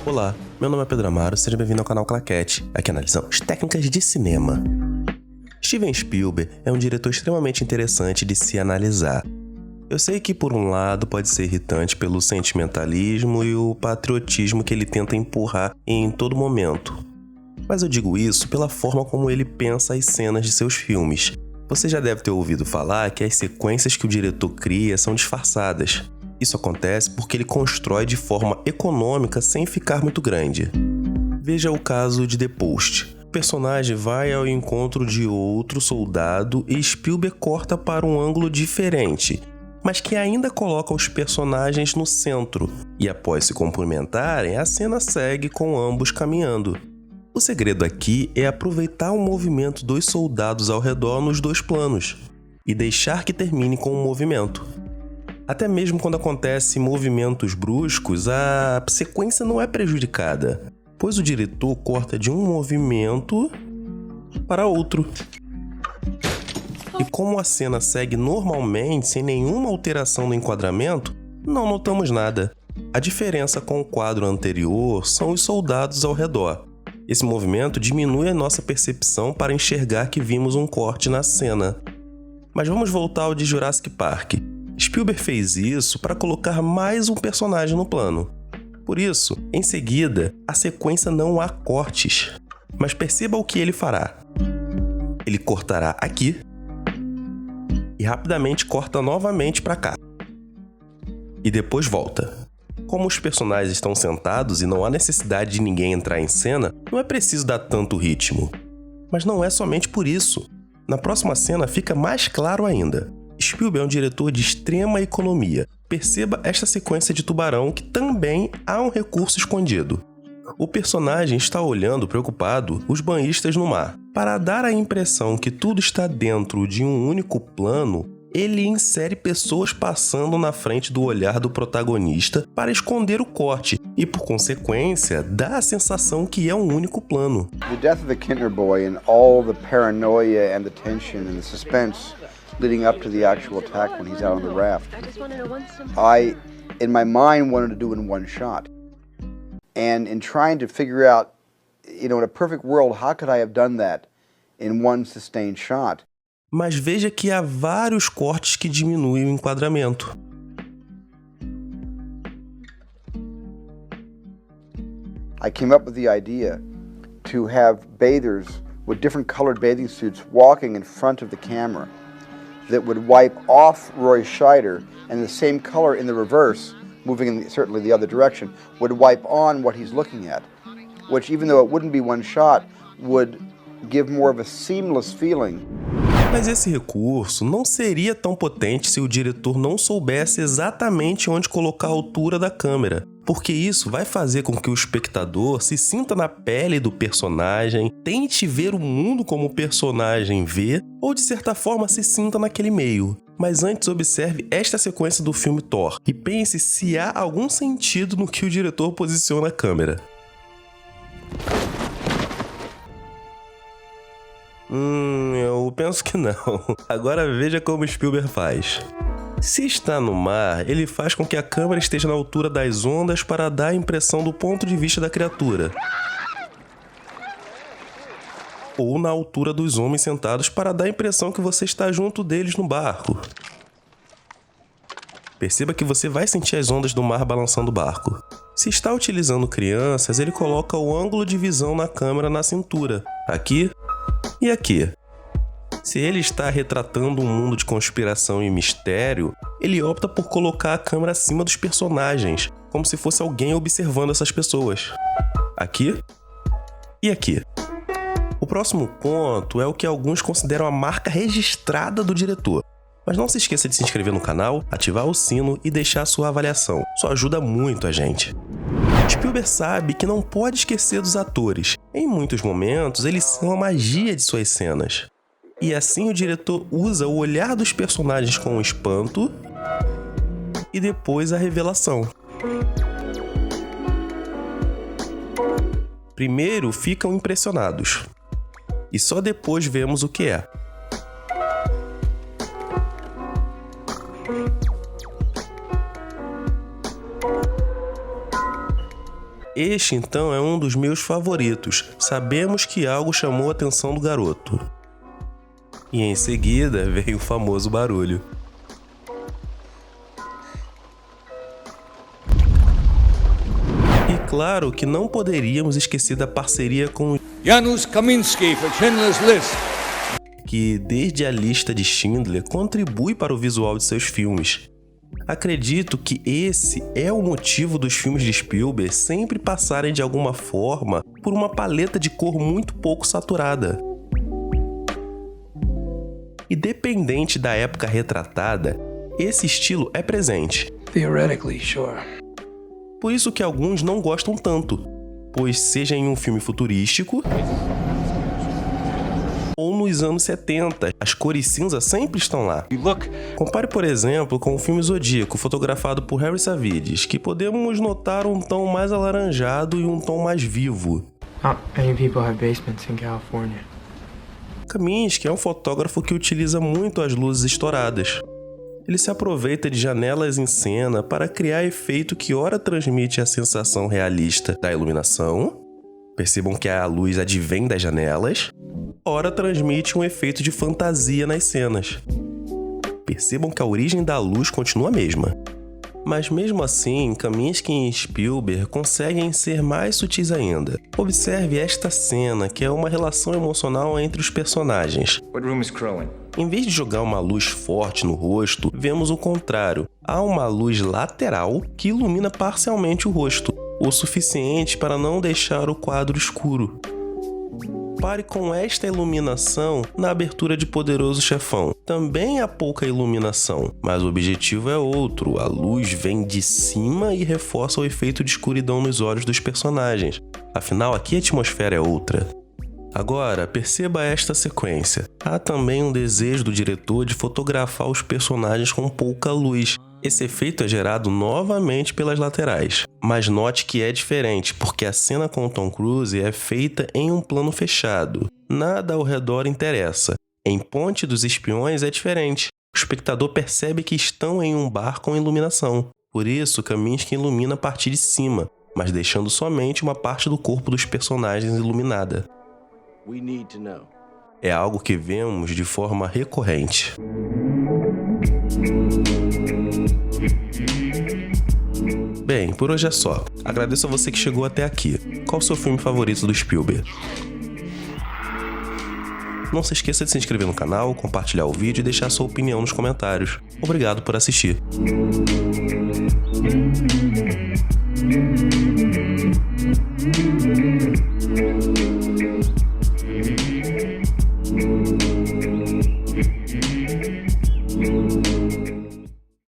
Olá, meu nome é Pedro Amaro, seja bem-vindo ao canal Claquete. Aqui analisamos técnicas de cinema. Steven Spielberg é um diretor extremamente interessante de se analisar. Eu sei que por um lado pode ser irritante pelo sentimentalismo e o patriotismo que ele tenta empurrar em todo momento. Mas eu digo isso pela forma como ele pensa as cenas de seus filmes. Você já deve ter ouvido falar que as sequências que o diretor cria são disfarçadas. Isso acontece porque ele constrói de forma econômica sem ficar muito grande. Veja o caso de The Post. O personagem vai ao encontro de outro soldado e Spielberg corta para um ângulo diferente, mas que ainda coloca os personagens no centro. E após se cumprimentarem, a cena segue com ambos caminhando. O segredo aqui é aproveitar o movimento dos soldados ao redor nos dois planos e deixar que termine com o movimento. Até mesmo quando acontecem movimentos bruscos, a sequência não é prejudicada, pois o diretor corta de um movimento para outro. E como a cena segue normalmente, sem nenhuma alteração no enquadramento, não notamos nada. A diferença com o quadro anterior são os soldados ao redor. Esse movimento diminui a nossa percepção para enxergar que vimos um corte na cena. Mas vamos voltar ao de Jurassic Park. Spielberg fez isso para colocar mais um personagem no plano. Por isso, em seguida, a sequência não há cortes. Mas perceba o que ele fará. Ele cortará aqui e rapidamente corta novamente para cá. E depois volta. Como os personagens estão sentados e não há necessidade de ninguém entrar em cena, não é preciso dar tanto ritmo. Mas não é somente por isso. Na próxima cena fica mais claro ainda. Spielberg é um diretor de extrema economia. Perceba esta sequência de tubarão que também há um recurso escondido. O personagem está olhando preocupado os banhistas no mar. Para dar a impressão que tudo está dentro de um único plano, ele insere pessoas passando na frente do olhar do protagonista para esconder o corte e, por consequência, dá a sensação que é um único plano. The death of the Kintner boy and all the paranoia and the tension and the suspense leading up to the actual attack when he's out on the raft, I, in my mind, wanted to do in one shot. And in trying to figure out, in a perfect world, how could I have done that in one sustained shot? Mas veja que há vários cortes que diminuem o enquadramento. I came up with the idea to have bathers with different colored bathing suits walking in front of the camera that would wipe off Roy Scheider, and the same color in the reverse, moving in certainly the other direction, would wipe on what he's looking at, which, even though it wouldn't be one shot, would give more of a seamless feeling. Mas esse recurso não seria tão potente se o diretor não soubesse exatamente onde colocar a altura da câmera, porque isso vai fazer com que o espectador se sinta na pele do personagem, tente ver o mundo como o personagem vê, ou de certa forma se sinta naquele meio. Mas antes observe esta sequência do filme Thor e pense se há algum sentido no que o diretor posiciona a câmera. Eu penso que não. Agora veja como Spielberg faz. Se está no mar, ele faz com que a câmera esteja na altura das ondas para dar a impressão do ponto de vista da criatura. Ou na altura dos homens sentados para dar a impressão que você está junto deles no barco. Perceba que você vai sentir as ondas do mar balançando o barco. Se está utilizando crianças, ele coloca o ângulo de visão na câmera na cintura, aqui e aqui. Se ele está retratando um mundo de conspiração e mistério, ele opta por colocar a câmera acima dos personagens, como se fosse alguém observando essas pessoas. Aqui e aqui. O próximo ponto é o que alguns consideram a marca registrada do diretor. Mas não se esqueça de se inscrever no canal, ativar o sino e deixar a sua avaliação. Isso ajuda muito a gente. Spielberg sabe que não pode esquecer dos atores. Em muitos momentos, eles são a magia de suas cenas. E assim o diretor usa o olhar dos personagens com espanto e depois a revelação. Primeiro ficam impressionados e só depois vemos o que é. Este, então, é um dos meus favoritos. Sabemos que algo chamou a atenção do garoto. E em seguida veio o famoso barulho. E claro que não poderíamos esquecer da parceria com Janusz Kaminski for Schindler's List, que desde a lista de Schindler contribui para o visual de seus filmes. Acredito que esse é o motivo dos filmes de Spielberg sempre passarem de alguma forma por uma paleta de cor muito pouco saturada. Independente da época retratada, esse estilo é presente. Theoretically, sure. Por isso que alguns não gostam tanto, pois seja em um filme futurístico ou nos anos 70, as cores cinza sempre estão lá. Compare, por exemplo, com o filme Zodíaco, fotografado por Harry Savides, que podemos notar um tom mais alaranjado e um tom mais vivo. Not many people have basements in California. Kaminski é um fotógrafo que utiliza muito as luzes estouradas. Ele se aproveita de janelas em cena para criar efeito que ora transmite a sensação realista da iluminação. Percebam que a luz advém das janelas, ora transmite um efeito de fantasia nas cenas. Percebam que a origem da luz continua a mesma. Mas mesmo assim, Kaminski e Spielberg conseguem ser mais sutis ainda. Observe esta cena, que é uma relação emocional entre os personagens. What room is Crowin? Em vez de jogar uma luz forte no rosto, vemos o contrário. Há uma luz lateral que ilumina parcialmente o rosto, o suficiente para não deixar o quadro escuro. Pare com esta iluminação na abertura de Poderoso Chefão. Também há pouca iluminação, mas o objetivo é outro. A luz vem de cima e reforça o efeito de escuridão nos olhos dos personagens. Afinal, aqui a atmosfera é outra. Agora, perceba esta sequência. Há também um desejo do diretor de fotografar os personagens com pouca luz. Esse efeito é gerado novamente pelas laterais. Mas note que é diferente, porque a cena com Tom Cruise é feita em um plano fechado. Nada ao redor interessa. Em Ponte dos Espiões é diferente. O espectador percebe que estão em um bar com iluminação. Por isso, Kaminski ilumina a partir de cima, mas deixando somente uma parte do corpo dos personagens iluminada. É algo que vemos de forma recorrente. Bem, por hoje é só. Agradeço a você que chegou até aqui. Qual o seu filme favorito do Spielberg? Não se esqueça de se inscrever no canal, compartilhar o vídeo e deixar sua opinião nos comentários. Obrigado por assistir.